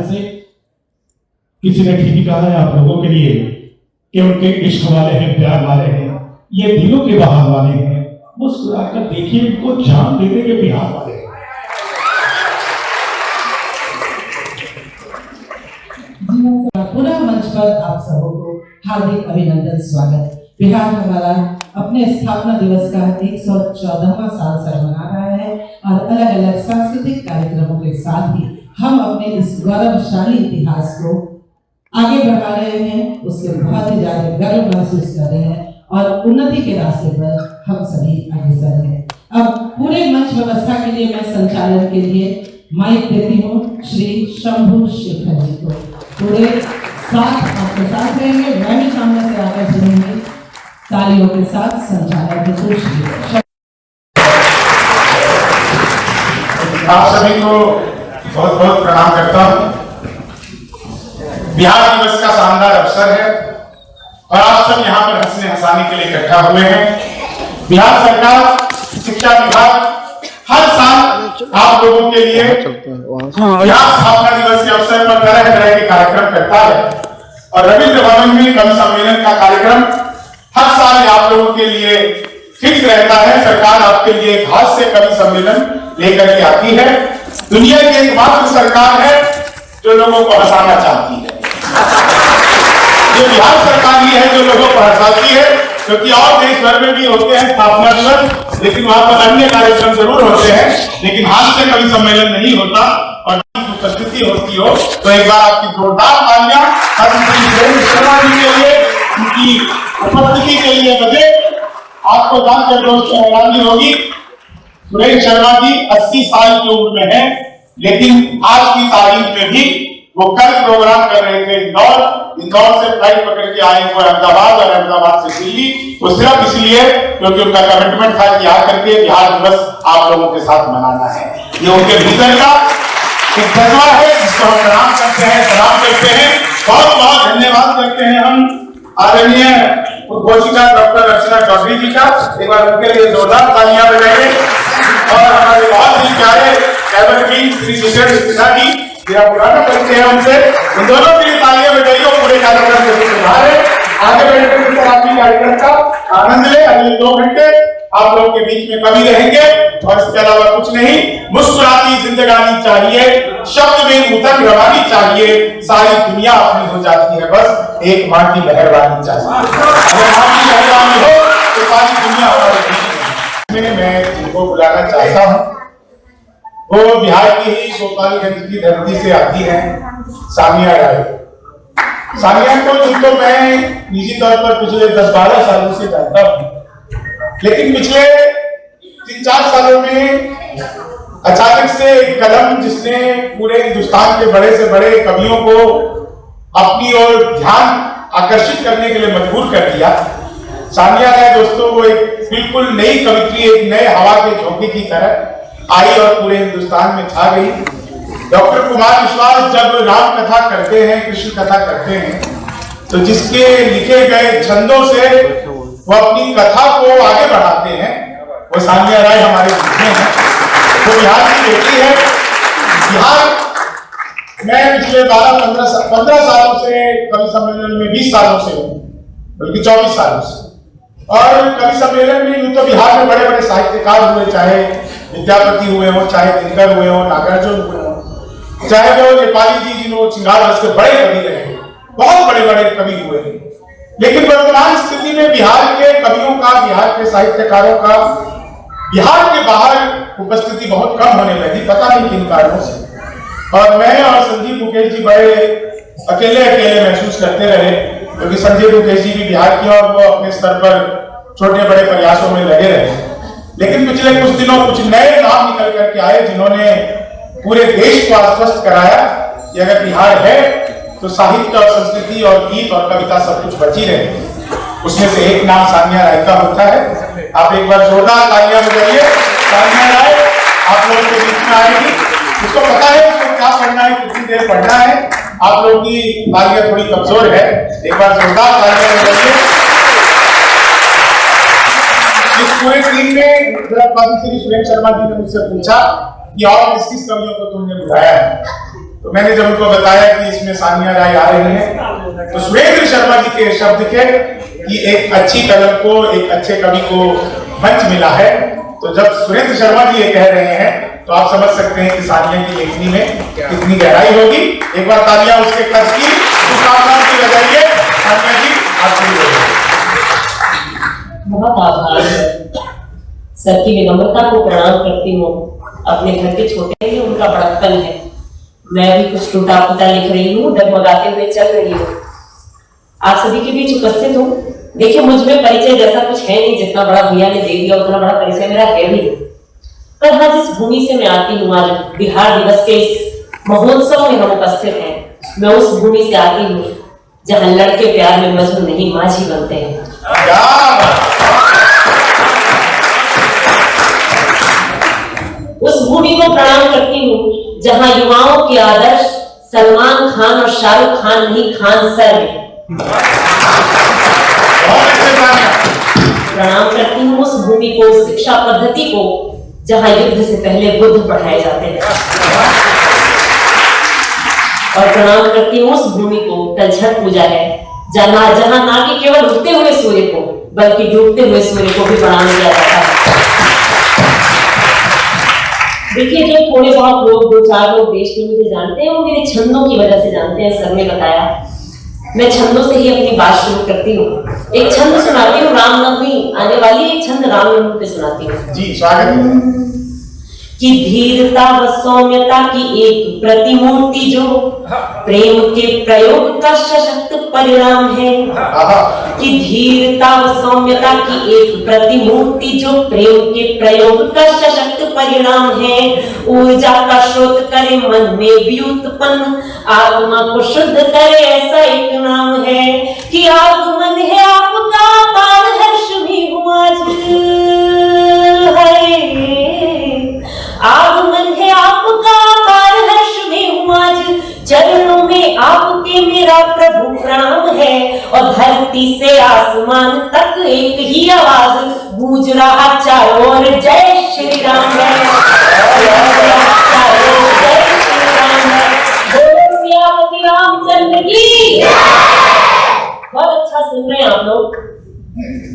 से। किसी ने ठीक ही कहा है आप लोगों के लिए कि उनके इश्क वाले हैं, प्यार वाले हैं, ये दिलों के बहार वाले हैं। मुस्कुराकर देखिए, इनको जान देने के बिहार वाले हैं। पुनः मंच पर आप सबको हार्दिक अभिनंदन, स्वागत। बिहार हमारा अपने स्थापना दिवस का 114वां साल मना रहा है और अलग अलग सांस्कृतिक कार्यक्रमों के साथ ही हम अपने इस गौरवशाली इतिहास को आगे बढ़ा रहे हैं। उसके बहुत ही ज्यादा गर्व महसूस कर रहे हैं और उन्नति के रास्ते पर हम सभी अग्रसर हैं। अब पूरे मंच व्यवस्था के लिए मैं संचालन के लिए माइक देती हूँ श्री शंभू शेखर जी को। पूरे साथ आपके साथ रहेंगे, मैं भी सामने से आकर सुनूंगी। तालियों के साथ संचालन की कोशिश। आप सभी को बहुत बहुत प्रणाम करता हूँ। बिहार दिवस का शानदार अवसर है और आप सब यहाँ पर हंसने हंसाने के लिए इकट्ठा हुए हैं। बिहार सरकार शिक्षा विभाग हर साल आप लोगों के लिए यहाँ स्थापना दिवस के अवसर पर तरह तरह के कार्यक्रम करता है और रविंद्र भवन में कवि सम्मेलन का कार्यक्रम हर साल आप लोगों के लिए फिक्स रहता है। सरकार आपके लिए एक हास्य कवि सम्मेलन लेकर के आती है। दुनिया की एकमात्र सरकार है जो लोगों को हंसाना चाहती है। ये बिहार सरकार ही है जो लोगों को हंसाती है, क्योंकि और देश भर में भी होते हैं स्थापना दिवस, लेकिन वहां पर अन्य कार्यक्रम जरूर होते हैं, लेकिन हास्य कवि सम्मेलन नहीं होता। और उपस्थिति होती हो तो एक बार आपकी जोरदार तालियां शर्मा जी के लिए, उनकी उपस्थिति के लिए बजे। आपको जानकर दोस्तों हैरानी होगी, सुरेश शर्मा जी 80 साल की उम्र में है, लेकिन आज की तारीख में भी वो कल प्रोग्राम कर रहे थे इंदौर से फ्लाइट पकड़ के आए हुए अहमदाबाद और अहमदाबाद से दिल्ली। वो सिर्फ इसलिए क्योंकि उनका कमिटमेंट था कि आकर के बिहार दिवस आप लोगों के साथ मनाना है। ये उनके भीतर का एक जज्बा है जिसको हम प्रणाम करते हैं, सलाम करते हैं, बहुत बहुत धन्यवाद करते हैं हम आदरणीय उद्घोषिका डॉक्टर अर्चना चौधरी जी का। एक बार उनके लिए जोरदार तालियां बजाइए। और हमारे बहुत ही प्यारे एवरग्रीन श्री शिखर सिन्हा जी, मेरा पुराना परिचय है उनसे, उन दोनों के लिए तालियां बजाइए। पूरे कार्यक्रम से सुधार है, आगे बढ़कर आपकी कार्यक्रम का आनंद ले। अगले 2 घंटे आप लोगों के बीच में कवि रहेंगे और इसके अलावा कुछ नहीं। मुस्कुराती जिंदगानी चाहिए, शब्द में उतन रवानी चाहिए, सारी दुनिया अपनी हो जाती है, बस एक मां की मेहरबानी चाहिए। अगर मां की मेहरबानी हो तो सारी दुनिया हमारे बीच में। मैं जिनको बुलाना चाहता हूँ वो बिहार की ही गोपालगंज की धरती से आती है, सानिया राय। सानिया को जिनको मैं निजी तौर पर पिछले 10-12 सालों से जानता हूँ, लेकिन पिछले 3-4 सालों में अचानक से एक कलम जिसने पूरे हिंदुस्तान के बड़े से बड़े कवियों को अपनी ओर ध्यान आकर्षित करने के लिए मजबूर कर दिया। सानिया राय दोस्तों वो एक बिल्कुल नई कवित्री, एक नए हवा के झोंके की तरह आई और पूरे हिंदुस्तान में छा गई। डॉक्टर कुमार विश्वास जब राम कथा करते हैं, कृष्ण कथा करते हैं, तो जिसके लिखे गए छंदों से वो अपनी कथा को आगे बढ़ाते हैं, वो सानिया राय हमारे बीच में है। वो बिहार की बेटी है। बिहार मैं पिछले 15 सालों से कवि सम्मेलन में, 20 सालों से हूँ, बल्कि 24 सालों से। और कवि सम्मेलन में यूं तो बिहार में बड़े बड़े साहित्यकार हुए, चाहे विद्यापति हुए हो, चाहे दिनकर हुए हो, नागार्जुन हुए हो, चाहे वो नेपाली जी जिन्होंने श्रृंगार रस के बड़े कवि रहे, बहुत बड़े बड़े कवि हुए हैं। लेकिन वर्तमान स्थिति में बिहार के कवियों का, बिहार के साहित्यकारों का बिहार के बाहर उपस्थिति बहुत कम होने लगी, पता नहीं किन कारणों से। और मैं और संजीव मुकेश जी बड़े अकेले अकेले महसूस करते रहे, क्योंकि संजीव मुकेश जी भी बिहार के और वो अपने स्तर पर छोटे बड़े प्रयासों में लगे रहे। लेकिन पिछले कुछ दिनों कुछ नए नाम निकल करके आए जिन्होंने पूरे देश को आश्वस्त कराया कि अगर बिहार है तो साहित्य और संस्कृति और गीत और कविता सब कुछ बची रहे। उसमें से एक नाम सानिया राय का होता है। आप एक बार जोरदार तालियां बजाइए। सानिया राय आप लोगों के बीच में आएगी, उसको पता है उसको क्या पढ़ना है, कितनी देर पढ़ना है। आप लोगों की तालियां थोड़ी कमजोर है, एक बार जोरदार तालियां बजाइए। इस पूरे टीम में श्री सुरेश शर्मा जी ने मुझसे पूछा कि और किस किस कवियों को तुमने बुलाया है, तो मैंने जब उनको बताया कि इसमें सानिया राय आ रही है, तो सुरेंद्र शर्मा जी के शब्द थे कि एक अच्छी कलम को, एक अच्छे कवि को मंच मिला है। तो जब सुरेंद्र शर्मा जी ये कह रहे हैं तो आप समझ सकते हैं कि सानिया की लेखनी में कितनी गहराई होगी। एक बार तालियां उसके कर्ज की शुभकामनाओं की बजाइए। सानिया जी आपसे बहुत आभार सर की विनम्रता को प्रणाम करती हूँ। अपने घर के छोटे ही उनका बड़प्पन है। मैं भी कुछ टूटा फूटा लिख रही हूँ, डगमगाते हुए चल रही हूँ। आप सभी के बीच उपस्थित हूँ। देखिए, मुझ में परिचय जैसा कुछ है नहीं, जितना बड़ा भैया ने दे दिया उतना बड़ा परिचय मेरा है भी। पर हाँ, जिस भूमि से मैं आती हूँ, आज बिहार दिवस के इस महोत्सव में हम उपस्थित हैं, मैं उस भूमि से आती हूँ जहाँ लड़के प्यार में मजनू नहीं माझी बनते हैं। उस भूमि को प्रणाम करती हूँ जहाँ युवाओं के आदर्श सलमान खान और शाहरुख खान नहीं, खान सर है। प्रणाम करती हूँ उस भूमि को, उस शिक्षा पद्धति को जहाँ युद्ध से पहले बुद्ध पढ़ाए जाते हैं। और प्रणाम करती हूँ उस भूमि को, कल छठ पूजा है, जहाँ ना कि केवल उगते हुए सूर्य को बल्कि डूबते हुए सूर्य को भी प्रणाम किया जाता है। देखिए, जो थोड़े बहुत लोग, 2-4 लोग देश में मुझे जानते हैं, वो मेरे छंदों की वजह से जानते हैं। सर ने बताया, मैं छंदों से ही अपनी बात शुरू करती हूँ। एक छंद सुनाती हूँ, रामनवमी आने वाली, एक छंद रामनवमी पे सुनाती हूँ। जी, स्वागत है। कि धीरता व सौम्यता की एक प्रतिमूर्ति जो प्रेम के प्रयोग का सशक्त परिणाम है। कि धीरता व सौम्यता की एक प्रतिमूर्ति जो प्रेम के प्रयोग का सशक्त परिणाम है। ऊर्जा का स्रोत करे मन में व्युत्पन्न, आत्मा को शुद्ध करे, ऐसा एक नाम है। कि आगमन है आपका, पार हर्ष भी हुआ आगमन है आपका, पार हर्ष में हुआ, चरणों में आपके मेरा प्रभु प्रणाम है। और धरती से आसमान तक एक ही आवाज गूंज रहा चारों ओर, जय श्री राम है। जय श्री राम है। बोलो रामचंद्र की। बहुत अच्छा सुन रहे हैं आप लोग।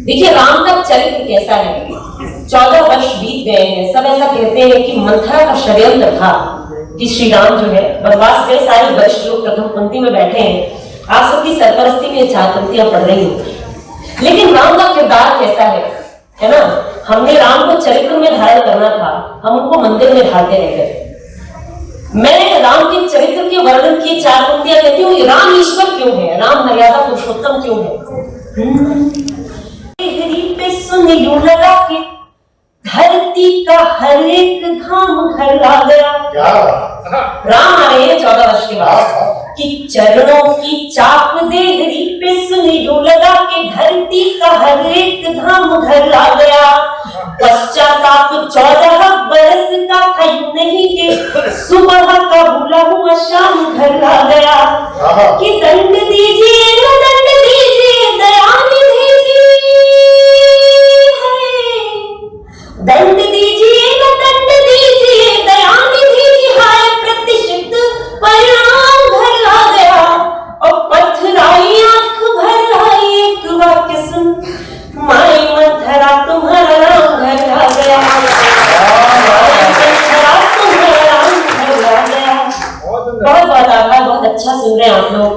देखिए, राम का चरित्र कैसा है। 14 वर्ष बीत गए हैं। सब ऐसा कहते हैं कि मंथरा का षड्यंत्र था कि श्री राम जो है वनवास गए। सारे वरिष्ठ लोग प्रथम पंक्ति में बैठे हैं, आप सबकी सरपरस्ती में 4 पंक्तियां पढ़ रही हूँ। लेकिन राम का किरदार कैसा है ना। हमने राम को चरित्र में धारण करना था, हम उनको मंदिर में ढालते रह गए। मैं राम के चरित्र के वर्णन की 4 पंक्तियां कहती हूँ। राम ईश्वर क्यों है, राम मर्यादा पुरुषोत्तम क्यों है। पे सुन यूं लगा के धरती का हर एक धाम घर ला गया। राम आ रहे हैं 14 वर्ष के बाद। कि चरणों की चाप देहरी पे सुन यूं लगा के धरती का हर एक धाम घर ला गया। पश्चाताप 14 बरस का था यूं नहीं के सुबह का भूला हुआ शाम घर ला गया। कि दंड दीजिए न दंड दीजिए दयानिधि जी, दंड दीजिए न दंड दीजिए दयानिधि जी, हाय प्रतिष्ठित परिणाम घर ला गया। और पथराई आंख भर आई एक वाक्य सुन, माई मंथरा तुम्हारा राम घर ला गया। बहुत बहुत आभार। बहुत अच्छा सुन रहे हैं आप लोग।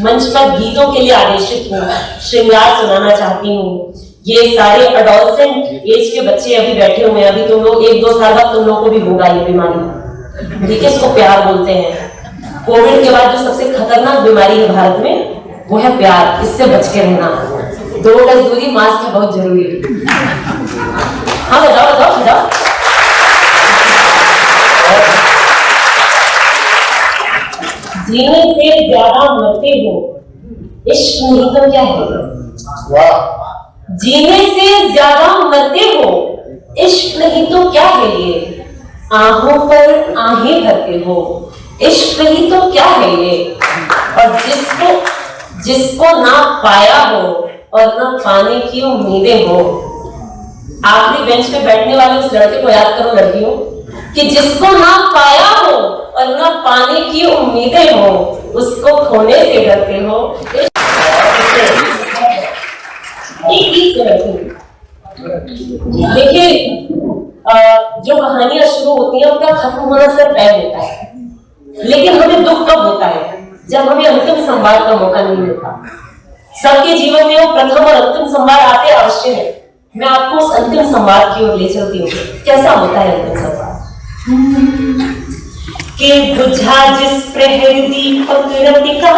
मंच पर गीतों के लिए आदेशित हूँ, श्रृंगार सुनाना चाहती हूँ। ये सारे अडोलसेंट एज के बच्चे अभी बैठे हुए हैं। अभी तुम लोग 1-2 साल बाद तुम लोग को भी होगा ये बीमारी। ठीक है, इसको प्यार बोलते हैं। कोविड के बाद जो सबसे खतरनाक बीमारी है भारत में, वो है प्यार। इससे बच के रहना। 2 गज दूरी, मास्क बहुत जरूरी है। हाँ, बजाओ बजाओ बजाओ। जीने से ज्यादा मरते हो, इश्क नहीं तो क्या है। जीने से ज्यादा मरते हो, इश्क नहीं तो क्या है ये। आहों पर आहें भरते हो, इश्क नहीं तो क्या है ये। और जिसको ना पाया हो और ना पाने की उम्मीदें हो। आखिरी बेंच पे बैठने वाले उस लड़के को याद करो लड़कियों, कि जिसको ना पाया हो और ना पाने की उम्मीदें हो, उसको खोने से डरते हो। देखिए, जो कहानियां शुरू होती हैं उनका खत्म होना से तय होता है, लेकिन हमें दुख कब होता है? जब हमें अंतिम संवाद का मौका नहीं मिलता। सबके जीवन में वो प्रथम और अंतिम संवाद आते अवश्य है। मैं आपको उस अंतिम संवाद की ओर ले चलती हूँ। कैसा होता है अंतिम संवाद? कि बुझा जिस प्रहर दीपक रतिका,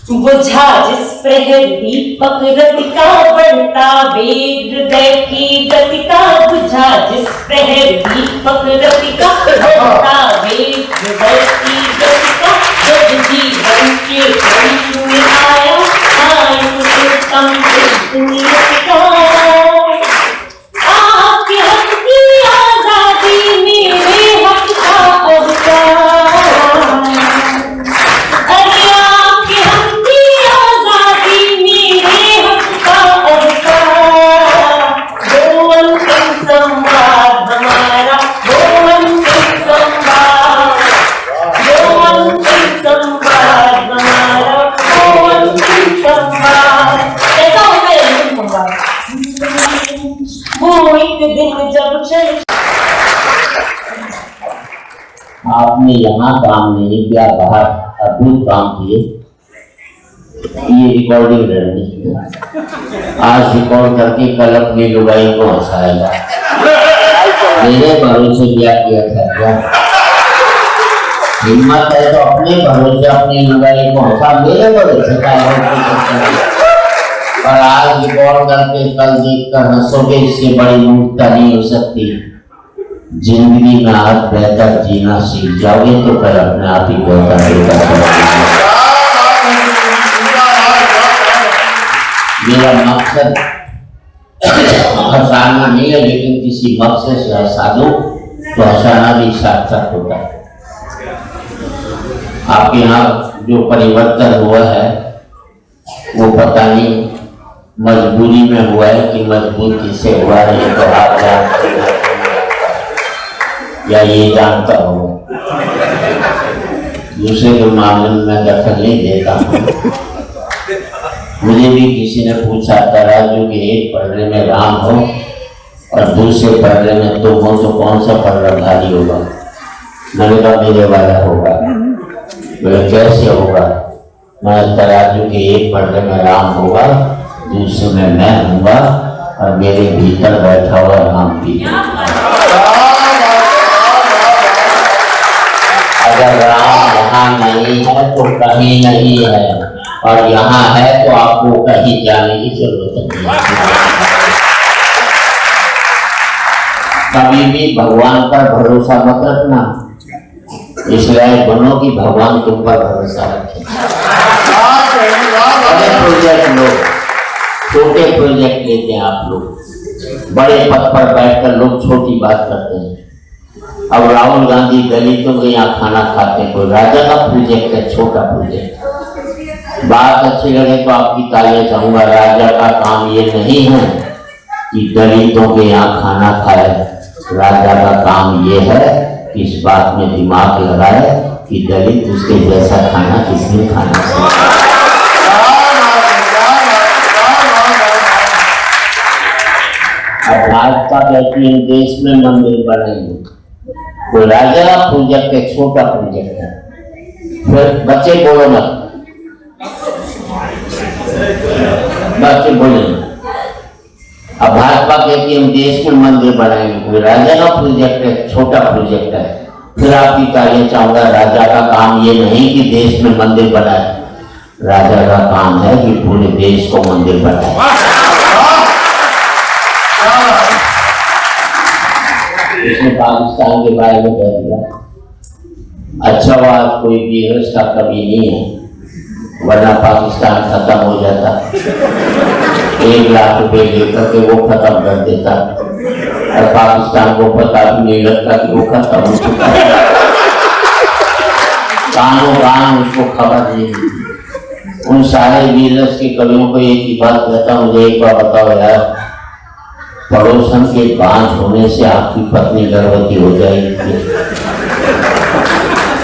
बुझा जिस प्रहर दीपक रतिका, बढ़ता वेग हृदय की गतिका। बुझा जिस प्रहर दीपक रतिका, बढ़ता वेग हृदय की गतिका। जब जीवन के अंत में आया, उत्तम दुनिया का। आपके हक की आजादी मेरे हक का अवसर। अरे आपके हक की आजादी मेरे हक का अवसर। वो अंतिम संवाद हमारा, वो अंतिम संवाद, वो अंतिम संवाद हमारा, वो अंतिम संवाद। कैसा होता है अंतिम संवाद? वो एक दिन जब चल। आपने यहाँ काम नहीं किया, बाहर अद्भुत काम किए। ये रिकॉर्डिंग रहनी आज रिकॉर्ड करके कल अपनी लुगाई को हंसाएगा। मेरे भरोसे क्या किया था क्या? हिम्मत है तो अपने भरोसे अपनी लुगाई को हंसा। मेरे भरोसे का और आज रिकॉर्ड करके कल देखकर हंसोगे, इससे बड़ी मूर्खता नहीं हो सकती। जिंदगी में आज बेहतर जीना सीख जाओगे तो फिर अपने आप ही बेहतर। मेरा मकसद हंसाना नहीं है, लेकिन किसी मकसद से हंसा दो तो हंसाना भी सार्थक होता है। आपके यहाँ जो परिवर्तन हुआ है वो पता नहीं मजबूरी में हुआ है कि मजबूरी से हुआ है, ये तो आप जानते हैं या ये जानता होगा। दूसरे के मामले में मैं दखल नहीं देता हूँ। मुझे भी किसी ने पूछा था राजू कि एक पर्रे में राम हो और दूसरे पर्रे में तुम हो तो कौन सा पर्रा भारी होगा? मैंने कहा मेरे वाला होगा। बोले कैसे होगा? मैं तराजू के एक पर्रे में राम होगा, दूसरे में मैं हूँगा और मेरे भीतर बैठा हुआ राम भी। अगर राम यहाँ नहीं है तो कहीं नहीं है, और यहाँ है तो आपको कहीं जाने की जरूरत नहीं। कभी भी भगवान पर भरोसा मत रखना, इसलिए बनो कि भगवान के ऊपर भरोसा रखें। बड़े प्रोजेक्ट लोग, छोटे प्रोजेक्ट लेते हैं आप लोग। बड़े पद पर बैठकर लोग छोटी बात करते हैं। अब राहुल गांधी दलितों के यहाँ खाना खाते हैं, कोई राजा का प्रोजेक्ट है, छोटा प्रोजेक्ट। बात अच्छी लगे तो आपकी तालियां चाहूंगा। राजा का काम ये नहीं है कि दलितों के यहाँ खाना खाए। राजा का काम ये है कि इस बात में दिमाग लगाए कि दलित उसके जैसा खाना किसने खाना चाहिए। अब भाजपा कहती है देश में मंदिर बनाएंगे, कोई राजा का प्रोजेक्ट है, छोटा प्रोजेक्ट है। फिर बच्चे बोलो मत, बच्चे बोले। अब भाजपा कहती है हम देश में मंदिर बनाएंगे, कोई राजा का प्रोजेक्ट है, छोटा प्रोजेक्ट है। फिर आपकी तालियां चाहूंगा। राजा का काम ये नहीं कि देश में मंदिर बनाए, राजा का काम है कि पूरे देश को मंदिर बनाए। इसने पाकिस्तान के बारे में कह दिया। अच्छा बात कोई वीरस का कभी नहीं है, वरना पाकिस्तान खत्म हो जाता। 1 लाख रुपए लेकर के वो खत्म कर देता और पाकिस्तान को पता भी नहीं लगता कि वो खत्म हो चुका है। कानों कान उसको खबर नहीं। उन सारे वीरस के कवियों को एक ही बात कहता, मुझे एक बार बताओ यार, पड़ोसन के बांझ होने से आपकी पत्नी गर्भवती हो जाएगी।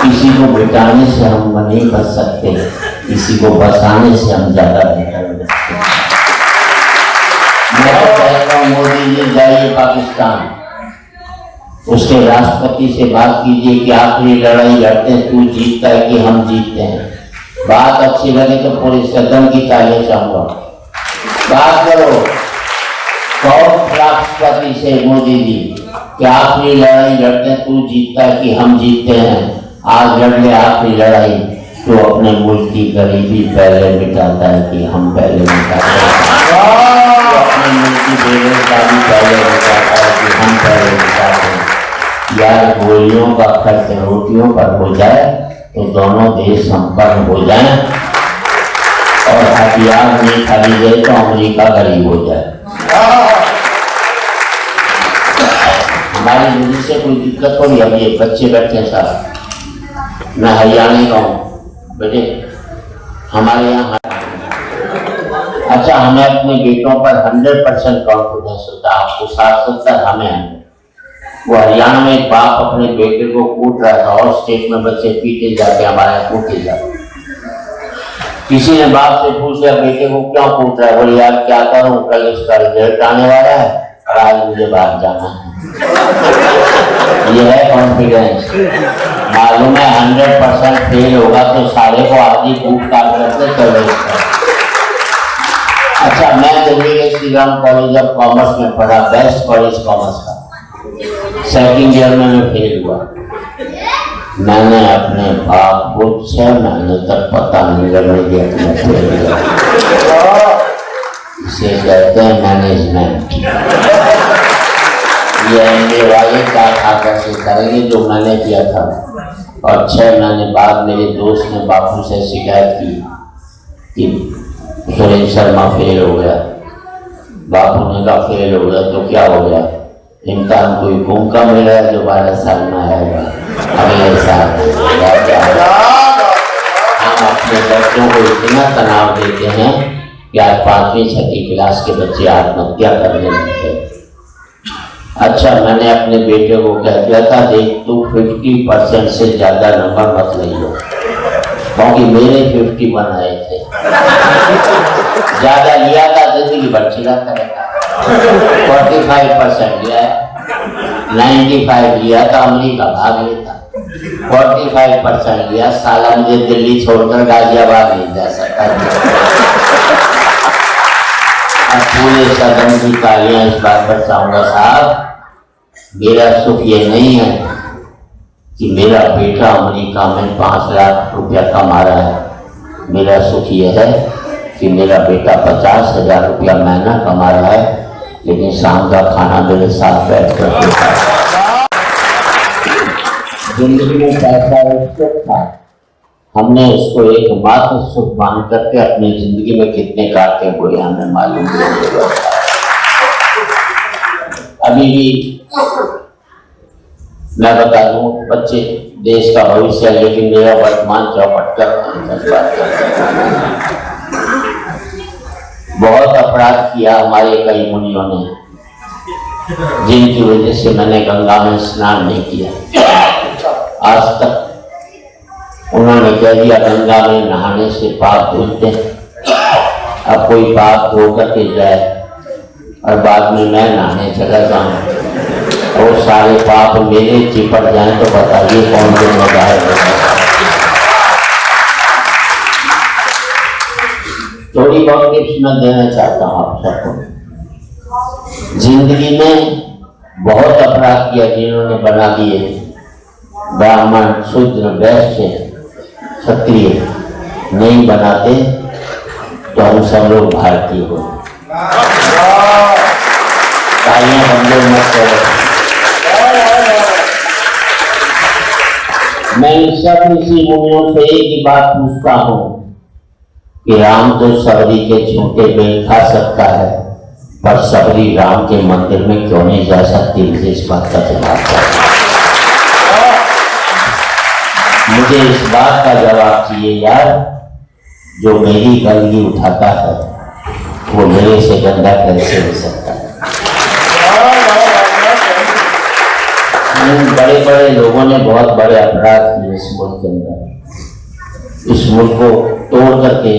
किसी को बिटाने से हम नहीं बच सकते, किसी को बसाने से हम ज्यादा बेहतर हो सकते। मैं कहता हूँ मोदी जी जाइए पाकिस्तान, उसके राष्ट्रपति से बात कीजिए कि आखिरी लड़ाई लड़ते हैं, तू जीतता है कि हम जीतते हैं। बात अच्छी लगे तो पूरे सदन की तालियां चाहूंगा। बात करो कौन राष्ट्रपति से मोदी जी कि आखिरी लड़ाई लड़ते हैं, तू जीतता है कि हम जीतते हैं। आज लड़ ले आखिरी लड़ाई, तो अपने मुल्क की गरीबी पहले मिटाता है कि हम पहले मिटाते हैं। तो अपने मुल्क की बेरोजगारी पहले मिटाता है कि हम पहले मिटाते हैं। यार गोलियों का खर्च रोटियों पर हो जाए तो दोनों देश संपन्न हो जाएं, और हथियार नहीं खरीदे तो अमेरिका गरीब हो जाए। हमारी दिल्ली से कोई दिक्कत हो रही है? अब ये बच्चे बैठे हैं साहब, मैं हरियाणा का हूँ बेटे, हमारे यहाँ अच्छा हमें अपने बेटों पर 100% कॉन्फिडेंस होता है, आपको 60-70 हमें। वो हरियाणा में एक बाप अपने बेटे को कूट रहा था, और स्टेट में बच्चे पीटे जाते, हमारे यहाँ कूटे जाते। किसी ने बाप से पूछा बेटे को क्यों कूट रहा है? बोले यार क्या करूं, कल इसका रिजल्ट आने वाला है और आज मुझे बाहर जाना है। ये है कॉन्फिडेंस। मालूम है 100% फेल होगा तो सारे को आधी भूख काट करके चले। अच्छा मैं दिल्ली के Shri Ram college of commerce में पढ़ा, बेस्ट कॉलेज कॉमर्स का। सेकंड ईयर में मैं फेल हुआ। मैंने अपने बाप को 6 महीने तक पता नहीं लगने दिया कि मैं फेल हुआ। इसे कहते हैं मैनेजमेंट। ये एमबीए वाले क्या खाकर से करेंगे जो मैंने किया था। और 6 महीने बाद मेरे दोस्त ने बापू से शिकायत की कि सुरेश शर्मा फेल हो गया। बापू ने कहा फेल हो गया तो क्या हो गया? इम्तिहान कोई गुम का मिला है जो 12 साल में आएगा, अगले साल हम अपने बच्चों को इतना तनाव देते हैं कि आज 5वीं-6वीं क्लास के बच्चे आत्महत्या करने लगते। अच्छा मैंने अपने बेटे को कह दिया था देख तू 50% से ज्यादा नंबर मत ले लो, क्योंकि मेरे 51 आए थे। ज्यादा लिया था जिंदगी भर चिल्लाता रहेगा। 45% लिया, 95 लिया था अमेरिका भाग लेता। 45% लिया, साला मुझे दिल्ली छोड़कर गाजियाबाद नहीं जा सकता। अब पूरे सदन की तालियां इस बात पर चाहूंगा साहब, मेरा सुख ये नहीं है कि मेरा बेटा अमेरिका में 5 लाख रुपया कमा रहा है। मेरा सुख ये है कि मेरा बेटा 50,000 रुपया महीना कमा रहा है, लेकिन शाम का खाना मेरे साथ बैठ कर खाता है। जिंदगी में पैसा एक सुख था, हमने उसको एकमात्र सुख मान करके अपनी जिंदगी में कितने काटे हुए हमें मालूम नहीं। अभी भी मैं बता दूं बच्चे देश का भविष्य है, लेकिन मेरा वर्तमान चौपट कर बहुत अपराध किया हमारे कई मुनियों ने, जिनकी वजह से मैंने गंगा में स्नान नहीं किया। आज तक उन्होंने कह दिया गंगा में नहाने से पाप धुलते हैं। अब कोई पाप धो करके जाए और बाद में मैं नहाने चला जाऊं और सारे पाप मेरे चिपट जाएं तो बताइए कौन जिम्मेदार होगा। थोड़ी बहुत टिप्स मैं देना चाहता हूँ आप सबको। जिंदगी में बहुत अपराध किया जिन्होंने बना दिए, ब्राह्मण शूद्र वैश्य क्षत्रिय नहीं बनाते तो हम सब लोग भारतीय हो। तालियां बंदे मत करो। मैं सब ऋषि मुनियों से एक ही बात पूछता हूँ कि राम तो सबरी के छोटे बेल खा सकता है, पर सबरी राम के मंदिर में क्यों नहीं जा सकती? मुझे इस बात का जवाब चाहिए। मुझे इस बात का जवाब चाहिए यार। जो मेरी गलती उठाता है वो मेरे से गंदा कैसे हो सकता है? इन बड़े बड़े लोगों ने बहुत बड़े अपराध किए इस मुल्क के अंदर। इस मुल्क को तोड़ करके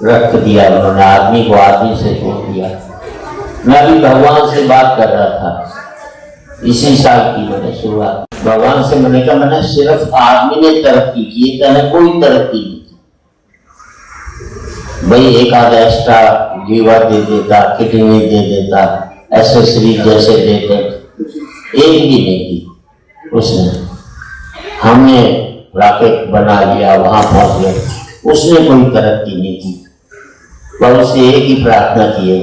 रख दिया उन्होंने, आदमी को आदमी से तोड़ दिया। मैं अभी भगवान से बात कर रहा था, इसी साल की मैंने शुरुआत भगवान से मैंने कहा, मैंने सिर्फ आदमी ने तरक्की की, कहने कोई तरक्की नहीं। भाई एक आधा एक्स्ट्रा लीवर दे देता, किडनी दे देता, एसेसरी जैसे देते, एक भी नहीं की उसने। हमने रॉकेट बना लिया, वहां पहुंच गए, उसने कोई तरक्की नहीं की। पर उससे एक ही प्रार्थना की है,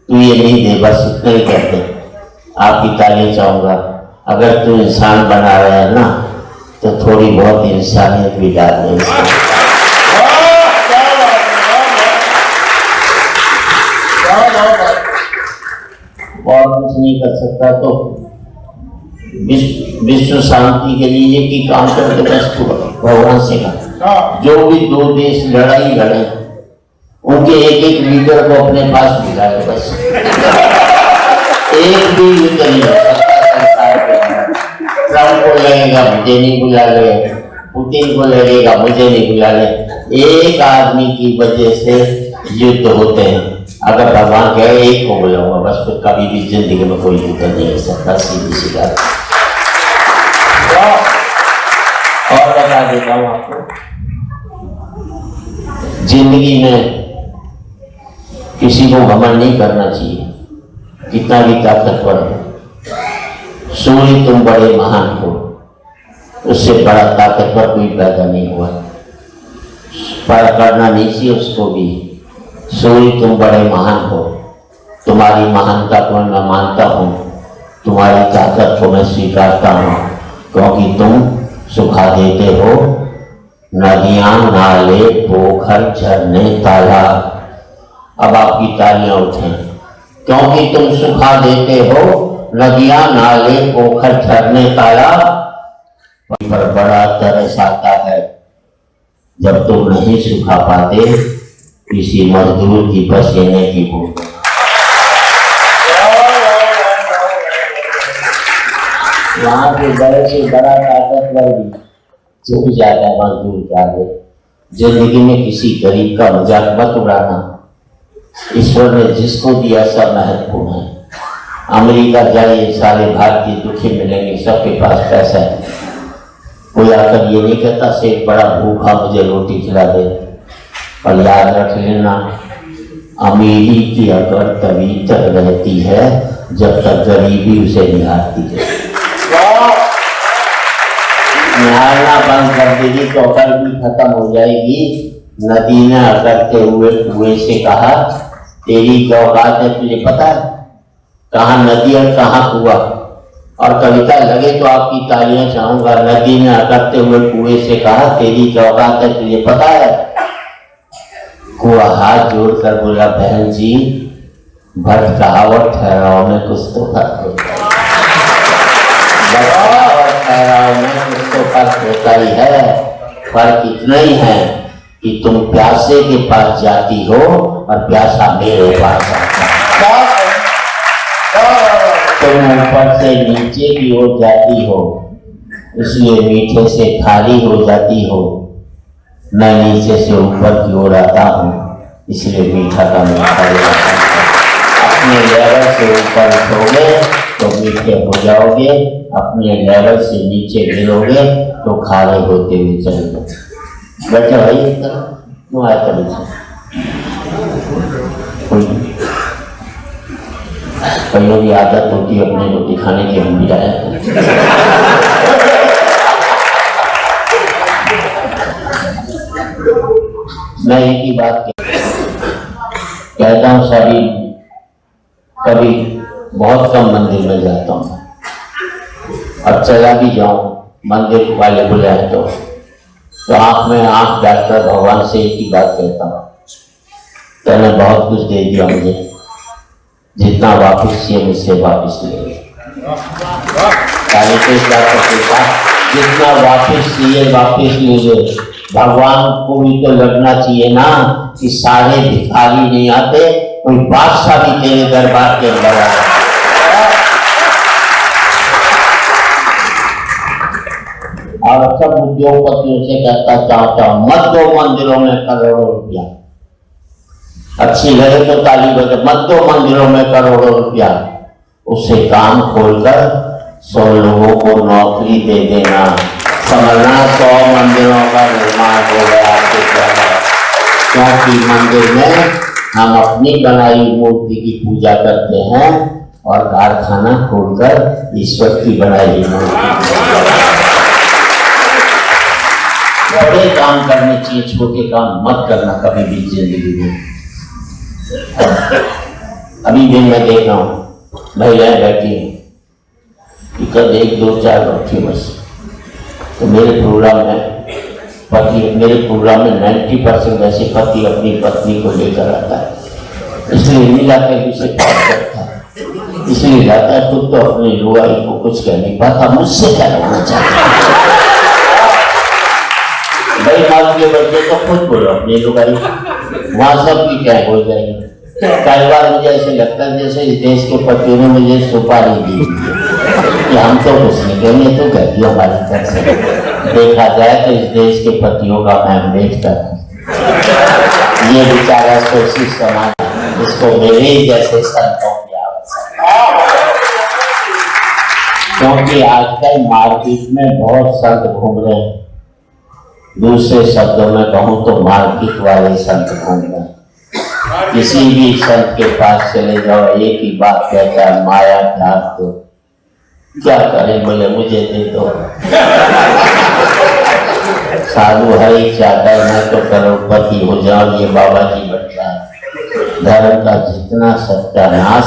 तू ये नहीं दे, बस इतना ही कहते। आपकी तालियां चाहूंगा, अगर तू इंसान बना रहा है ना तो थोड़ी बहुत इंसानियत भी डाल दे। और कुछ नहीं कर सकता तो विश्व शांति के लिए कि काम करके बस भगवान से कहा, जो भी दो देश लड़ाई लड़े उनके एक एक लीडर को अपने पास बुला ले, बस एक भी लीडर नहीं हो सकता। ट्रम्प को लगेगा मुझे नहीं बुला ले, पुतिन को लगेगा मुझे नहीं बुला ले, एक आदमी की वजह से युद्ध होते हैं। अगर भगवान कहे एक को बुलाऊंगा बस, फिर कभी भी जिंदगी में कोई युद्ध नहीं हो सकता, सीधी सी बात। और बता देता हूं आपको, जिंदगी में किसी को घमंड नहीं करना चाहिए, कितना भी ताकतवर हो। सूर्य तुम बड़े महान हो, उससे बड़ा ताकतवर कोई पैदा नहीं हुआ, पर करना नहीं चाहिए उसको भी। सूर्य तुम बड़े महान हो, तुम्हारी महानता को मैं मानता हूँ, तुम्हारी ताकत को मैं स्वीकारता हूँ, क्योंकि तुम सुखा देते हो नदियां, नाले, पोखर, झरने, तालाब। अब आपकी तालियां उठें, क्योंकि तुम सुखा देते हो नदियां, नाले, पोखर, झरने, तालाब। पर बड़ा तरस आता है जब तुम नहीं सुखा पाते किसी मजदूर की पसीने की बूंद। वहां के बड़े से बड़ा ताकतवर भी झुक जाता है मजदूर के आगे। जिंदगी में किसी गरीब का मजाक मत उड़ाना, ईश्वर ने जिसको दिया सब महत्वपूर्ण है। अमेरिका जाइए, सारे भारतीय दुखी मिलेंगे, सबके पास पैसा है। कोई आकर ये नहीं कहता सेठ बड़ा भूखा मुझे रोटी खिला दे। और याद रख लेना, अमीरी की अकड़ तभी तक रहती है जब तक गरीबी उसे निहारती है। निहारना बंद कर देगी तो अकड़ भी खत्म हो जाएगी। नदी ने अकड़ते हुए कुएं से कहा, तेरी क्या औकात है, तुझे पता है कहाँ नदी और कहाँ कुआं? और कविता लगे तो आपकी तालियां चाहूंगा। नदी ने अकड़ते हुए कुएं से कहा, तेरी क्या औकात है, तुझे पता है? कुआ हाथ जोड़कर बोला, बहन जी भटकावट ठहराव में कुछ तो फर्क होता है। भटकावट ठहराव में कुछ तो फर्क होता ही है। फर्क इतना ही है कि तुम प्यासे के पास जाती हो और प्यासा मेरे पास आता है। तुम ऊपर से नीचे की ओर जाती हो, इसलिए मीठे से खाली हो जाती हो। मैं नीचे से ऊपर की ओर आता हूँ, इसलिए मीठा का मीठा हो जाता है। अपने लेवल से ऊपर उठोगे तो मीठे हो जाओगे, अपने लेवल से नीचे गिरोगे तो खारे होते हुए चलोगे। बैठे भाई इस तरह क्यों आया था नीचे? कईयों की आदत होती है अपने को दिखाने की, हम भी आए। मैं एक ही बात कहता हूँ, सभी कभी बहुत कम मंदिर में जाता हूँ और चला भी जाऊं, मंदिर वाले बुलाए तो आंख में आंख डालकर भगवान से एक ही बात कहता हूँ, तूने बहुत कुछ दे दिया मुझे, जितना वापिस चाहिए मुझसे वापिस ले। जितना वापिस चाहिए वापिस ले ले। भगवान को भी तो लगना चाहिए ना कि सारे भिखारी नहीं आते, कोई बादशाह भी तेरे दरबार के अंदर आ। और सब उद्योगपतियों से चाहता हूं मत दो मंदिरों में करोड़ों रुपया। अच्छी लगे तो ताली बजे, मत दो मंदिरों में करोड़ों रुपया। उससे काम खोलकर 100 लोगों को नौकरी दे देना। समझना 100 मंदिरों का निर्माण हो गया आपके द्वारा, क्योंकि मंदिर में हम अपनी बनाई मूर्ति की पूजा करते हैं और कारखाना खोलकर ईश्वर की बनाई मूर्ति। बड़े काम करने चाहिए, छोटे काम मत करना कभी भी जिंदगी में। अभी भी मैं देख रहा हूँ महिलाएं बैठी हैं, कल 1, 2, 4 बैठी बस। तो मेरे प्रोग्राम में 90% ऐसे पति अपनी पत्नी को लेकर आता है, इसलिए नहीं जाता है उसे बात करता है, इसलिए जाता है खुद तो अपनी रुआई को कुछ कह नहीं पाता, मुझसे क्या करना चाहता है। भाई माल के बच्चे तो खुद बोलो अपनी रुआई, वहां सब की क्या हो जाएगी। कई बार मुझे ऐसे लगता है जैसे इस देश के पतियों ने मुझे सुपारी दी कि हम तो कुछ नहीं करेंगे, तो कहती हमारी तरफ से देखा जाए तो इस देश के पतियों का मैंडेट कर ये बेचारा सोचित समाज, इसको मेरे जैसे संतों की आवश्यकता, क्योंकि आजकल मार्केट में बहुत संत घूम रहे हैं। दूसरे शब्दों में कहूं तो मार्केट वाले संत घूम रहे हैं। किसी भी संत के पास चले जाओ एक ही बात कहता है, माया त्याग दो। क्या करें, बोले मुझे दे दो। साधु हरि चाहता है मैं तो करोड़पति हो जाऊं, ये बाबा जी बच्चा है। धर्म का जितना सत्यानाश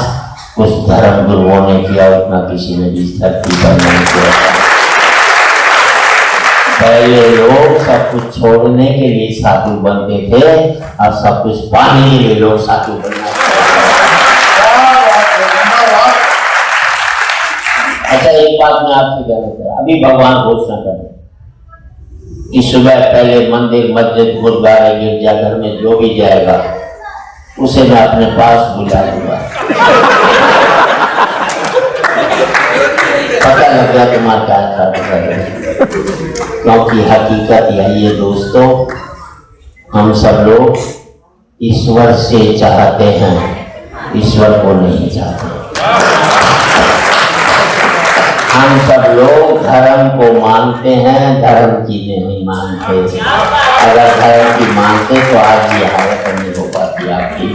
उस धर्म गुरुओं ने किया उतना किसी ने भी धरती पर नहीं किया। पहले लोग सब कुछ छोड़ने के लिए साधु बनते थे, और सब कुछ पाने के लिए लोग साधु बनना। अच्छा एक बात मैं आपसे कहना चाहता, अभी भगवान घोषणा कर रहे कि सुबह पहले मंदिर मस्जिद गुरुद्वारे गिरजाघर में जो भी जाएगा उसे मैं अपने पास बुला लूंगा। पता लग गया तुम्हारा क्या था, क्योंकि हकीकत यही है दोस्तों, हम सब लोग ईश्वर से चाहते हैं, ईश्वर को नहीं चाहते। हम सब लोग धर्म को मानते हैं, धर्म की नहीं मानते। अगर धर्म की मानते तो आज ये हालत नहीं हो पाती आपकी।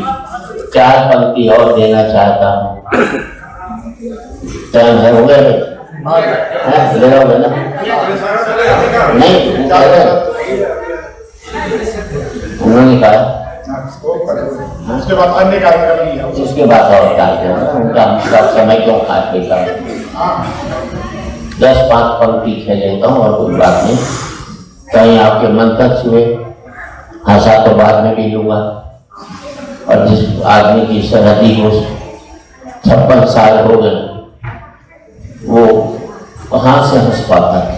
4 पंक्ति और देना चाहता हूँ, टाइम है हो गया ले रहोगे ना? नहीं उन्होंने कहा उसके बाद अन्य कार्यक्रम नहीं है, उसके बाद और कार्यक्रम उनका समय क्यों खाते का 10-5 पंक्ति खेल लेता हूँ और कोई बात नहीं। कहीं आपके मन तक छुए, हंसा तो बाद में भी लूंगा। और जिस आदमी की सरहदी को 56 साल हो गए, वो कहाँ से हंस पाता है?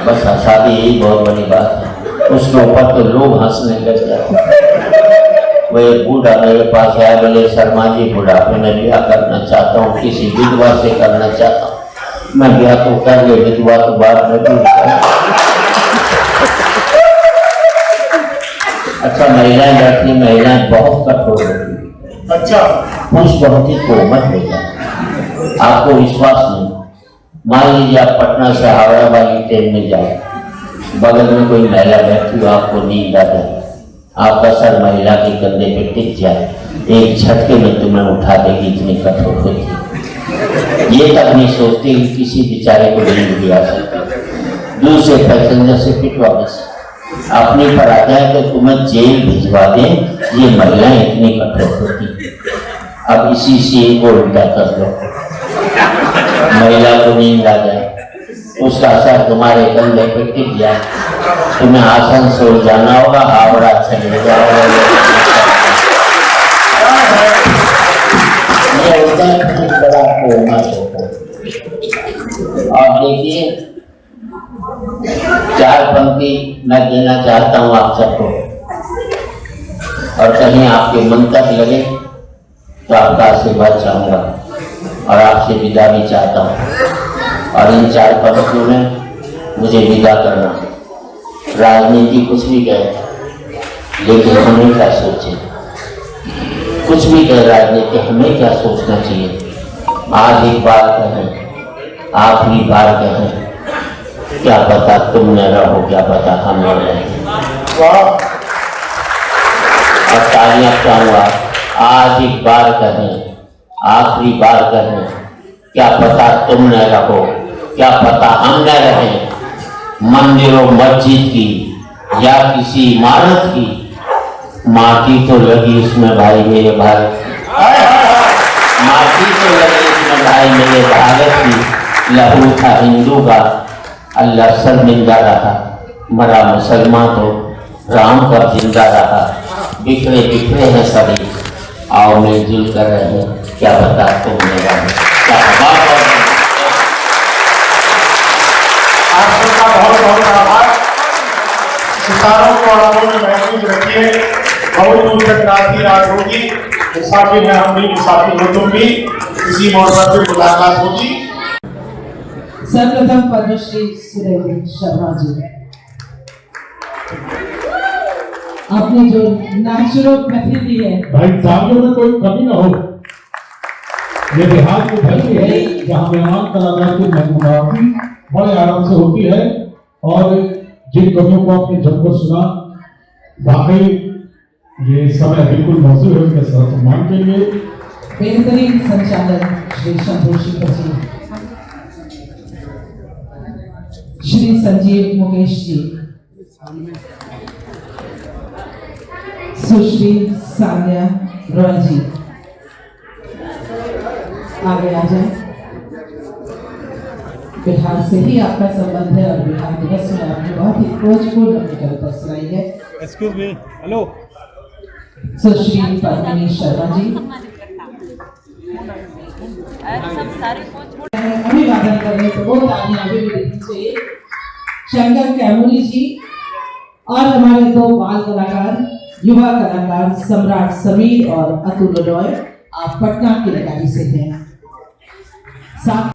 बस हंसा दी, यही बहुत बड़ी बात है। उसके ऊपर तो लोग हंसने लग जाते। वो एक बूढ़ा मेरे पास आया, बोले शर्मा जी बुढ़ापे में ब्याह करना चाहता हूँ, किसी विधवा से करना चाहता हूँ। मैं ब्याह तो कर ले, विधवा तो बाद में भी। अच्छा महिलाएं बैठी, महिलाएं बहुत कठोर होती। अच्छा पुरुष बहुत ही कोमल हो जाए, आपको विश्वास नहीं। मान लीजिए आप पटना से हावड़ा वाली ट्रेन में जाए, बगल में कोई महिला बैठी हो, आपको नींद आ जाए, आपका सर महिला के कंधे पे टिक जाए, एक झटके में तुम्हें उठा देगी, इतनी कठोर होती। ये तक नहीं सोचती कि किसी बेचारे को नींद भी आ सकती। दूसरे पैसेंजर से पिटवा बस अपनी पर आ जाए तो तुम्हें जेल भिजवा दें, ये महिलाएं इतनी कठोर होती। अब इसी सीन को उल्टा कर दो, महिला को नींद आ जाए, उसका असर तुम्हारे कंधे पे टिक जाए, तुम्हें आसनसोल जाना होगा, हावड़ा चले जाओगे। बड़ा कोमल होता। और देखिए 4 पंक्ति मैं देना चाहता हूँ आप सबको, और कहीं आपके मन तक लगे तो आपका आशीर्वाद चाहूंगा और आपसे विदा भी चाहता हूँ। और इन 4 पंक्तियों में मुझे विदा करना। राजनीति कुछ भी कहे, लेकिन हमें क्या सोचे, कुछ भी कहे राजनीति, हमें क्या सोचना चाहिए। आज एक बार कहें, आखिरी बार कहें, क्या पता तुम न रहो, क्या पता हम न रहें। और तालियां चाहूंगा, आज एक बार कहें, आखिरी बार कहें, क्या पता तुम न रहो, क्या पता हम न रहें। मंदिर और मस्जिद की या किसी इमारत की माटी तो लगी उसमें भाई मेरे भारत, माटी तो लगी उसमें भाई मेरे भारत की। लहू था हिंदू का, अल्लाह शर्मिंदा रहा, मरा मुसलमान तो राम का जिंदा रहा। बिखरे बिखरे हैं सभी, आओ मिलजुल कर रहे हैं, क्या बता तुम मेरा आप सबका बहुत बहुत आभार। सितारों को आंखों में महसूस रखिए, बहुत दूर तक रात की रात होगी, मुसाफिर है हम भी, मुसाफिर हो तुम भी, इसी मौका पे मुलाकात होगी। सर्वप्रथम पद्मश्री सुरेंद्र शर्मा जी, आपने जो नेचुरोपैथी दी है, भाई साथियों में कोई कमी ना हो। ये बिहार की धरती है जहाँ मेहमान कलाकार की मेहमानबाजी बड़े आराम से होती है। और जिन कवियों को आपने जमकर सुना, वाकई ये समय बिल्कुल मौजूद है उनके सम्मान के लिए। बेहतरीन संचालन श्री शंभू शेखर जी, श्री संजीव मुकेश जी, सुश्री सान्या रॉय जी, आगे आ जाए। बिहार से ही आपका संबंध है और बिहार दिवस में आपने बहुत ही खोजपूर्ण अपनी कविता सुनाई है। Excuse me, hello. Sushri Padmini Sharma ji, अभिवादन कर रहे तो वो तालियां अभी भी देनी चाहिए। शंकर कैमूरी जी और हमारे दो बाल कलाकार, युवा कलाकार सम्राट समीर और अतुल रॉय, आप पटना की नगारी से हैं। साथ